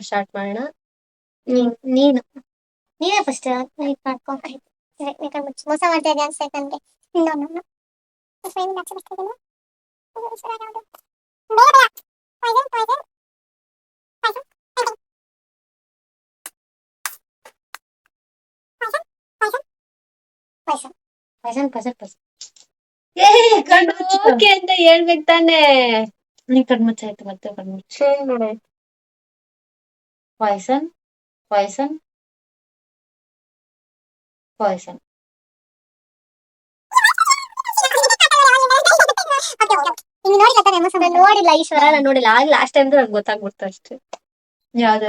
Start ಮಾಡೋಣ. ನೀನು ನೀವೇ ಫಸ್ಟ್ ವೇಟ್ ಮಾಡ್ಕೊ. ಮೋಸ ಮಾಡ್ತಾ ಇದ್ದೆ ಅನ್ಸೈತೆ ನನಗೆ. No no no fine match ಬರ್ತಿದೆಲ್ಲ. ಬೇಡ poison poison poison poison poison poison poison. ಏ ಕಣ್ಣು ಓಕೆ ಅಂತ ಹೇಳ್ಬೇಕು ತಾನೆ. ನೀ ಕಣ್ಮುಚ್ಚಾಯ್ತು ಮತ್ತೆ ಕಣ್ಮುಚ್ಚ ನೋಡಿ ಪಾಯ್ಸನ್ ಪಾಯ್ಸನ್ ಪಾಯ್ಸನ್. ನೋಡಿಲ್ಲ ಈಶ್ವರ, ನಾನು ನೋಡಿಲ್ಲ. ಆಗ ಲಾಸ್ಟ್ ಟೈಮ್ ನಂಗೆ ಗೊತ್ತಾಗ್ಬಿಡ್ತು ಅಷ್ಟೇ,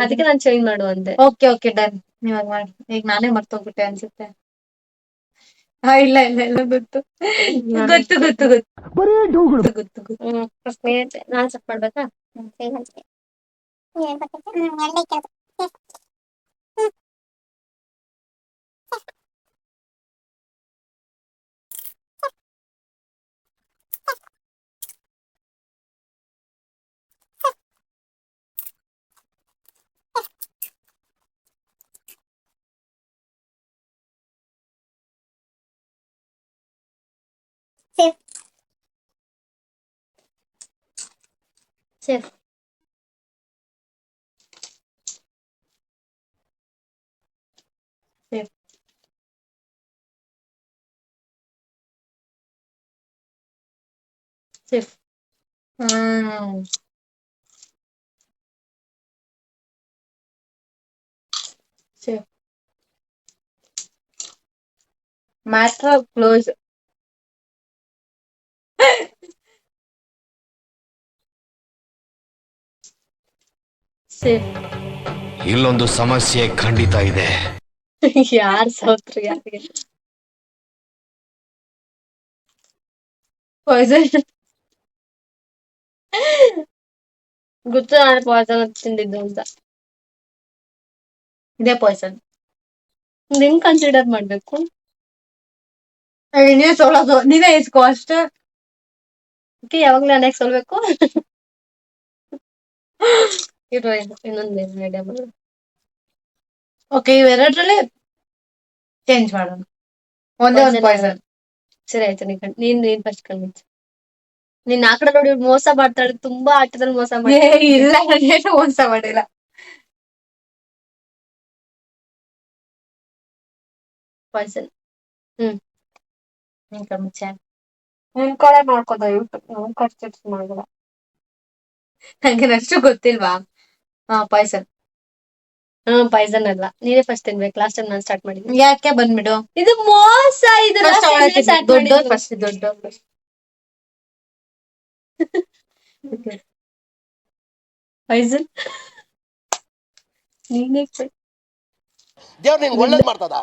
ಅದಕ್ಕೆ ನಾನು ಚೇಂಜ್ ಮಾಡು ಅಂದೆ. Okay okay done. ಇವಾಗ ಮಾಡಿ. ಈಗ ನಾನೇ ಮರ್ತೋಗ್ಬಿಟ್ಟೆ ಅನ್ಸುತ್ತೆ. ಇಲ್ಲ ಇಲ್ಲ ಇಲ್ಲ ಗೊತ್ತು ಗೊತ್ತು ಗೊತ್ತು ಗೊತ್ತು ಗೊತ್ತು ಗೊತ್ತು. ನಾನ್ ಸಪ್ ಮಾಡ್ಬೇಕಾ? Safe safe safe safe. Safe. Matter close. Safe. ಇಲ್ಲೊಂದು ಸಮಸ್ಯೆ ಖಂಡಿತ ಇದೆ. ಯಾರ್ ಸೋತ್ರು ಯಾರಿಗೆ? ಪಾಯ್ಸನ್. ಗೊತ್ತು ನಾನು ಪಾಯ್ಸನ್ ತಿಂದಿದ್ದು ಅಂತ. ಇದೇ ಪಾಯ್ಸನ್. ಹೆಂಗ್ ಕನ್ಸಿಡರ್ ಮಾಡ್ಬೇಕು? ನೀನೇ ಸೋಲೋದು, ನೀನೇ ಇಸ್ಕೋ ಅಷ್ಟೇ. ಓಕೆ, ಯಾವಾಗ್ಲೂ ನಾನೇ ಸೋಲ್ಬೇಕು? ಇರೋ ಇನ್ನೊಂದು ಐಡಿಯಾ ಮಾಡು. ಓಕೆ, ಇವೆರಡರಲ್ಲಿ ಚೇಂಜ್ ಮಾಡೋಣ. ಒಂದೇ ಒಂದು ಪಾಯ್ಸನ್. ಸರಿ ಆಯ್ತು, ನೀನ್ ಫಸ್ಟ್ ಕಣ್ಮುಚ್ಚು. ನೀನ್ ಆ ಕಡೆ ನೋಡಿ ಮೋಸ ಮಾಡ್ತಾಳೆ, ತುಂಬಾ ಆಟದಲ್ಲಿ ಮೋಸ ಮಾಡ್ತಾಳೆ. ಇಲ್ಲ ನಾನೇನು ಮೋಸ ಮಾಡಿಲ್ಲ. ಪಾಯ್ಸನ್. ನೀನ್ ಕಣ್ಮುಚ್ಚ. ನಿನ್ ಕಡೆ ಮಾಡ್ಕೋದ ನಮ್ ಖರ್ಚು ಮಾಡಲ್ಲ. ನಂಗೆ ಅಷ್ಟು ಗೊತ್ತಿಲ್ವಾ? ಪಾಯ್ಸನ್. ಪಾಯ್ಸನ್ ಅಲ್ಲ, ನೀನೇ ಫಸ್ಟ್ ತಿನ್ಬೇಕು. ಲಾಸ್ಟ್ ಟೈಮ್ ನಾನು ಸ್ಟಾರ್ಟ್ ಮಾಡಿದ್ದೀನಿ. ಯಾಕೆ ಬಂದ್ಬಿಡು. ಇದು ಮೋಸ. ಇದು ದೊಡ್ಡೋರ್ ಫಸ್ಟ್, ದೊಡ್ಡೋರ್ ಫಸ್ಟ್. ಪಾಯ್ಸನ್. ನೀನೇ ದೇವ್ರು ನಿನ್ಗೆ ಒಳ್ಳೇದ್ ಮಾಡ್ತದ.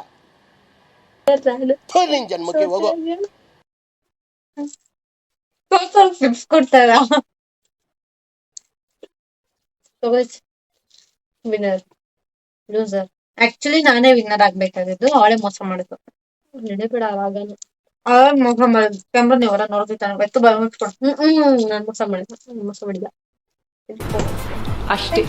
ನಿನ್ ಜನ್ಮಕ್ಕೆ ಹೋಗೋ. ಟಿಪ್ಸ್ ಕೊಡ್ತಾರ. Winner loser. ಆಕ್ಚುಲಿ ನಾನೇ ವಿನ್ನರ್ ಆಗ್ಬೇಕಾಗಿದ್ದು, ಅವಳೇ ಮೋಸ ಮಾಡಿದ್ದು. ನಡೆ ಬಿಡ ಅವಾಗನು. ಅವಳ ಮೋಸ ಮಾಡಿದ್ ಕ್ಯಾಮ್ರಾ ನೀವರ ನೋಡ್ತಿದ್ದಾನೆ. ಬೆತ್ತು ಬಂದ್ಬಿಟ್ಕೊಂಡು ನಾನು ಮೋಸ ಮಾಡಿಲ್ಲ. ಅಷ್ಟೇ.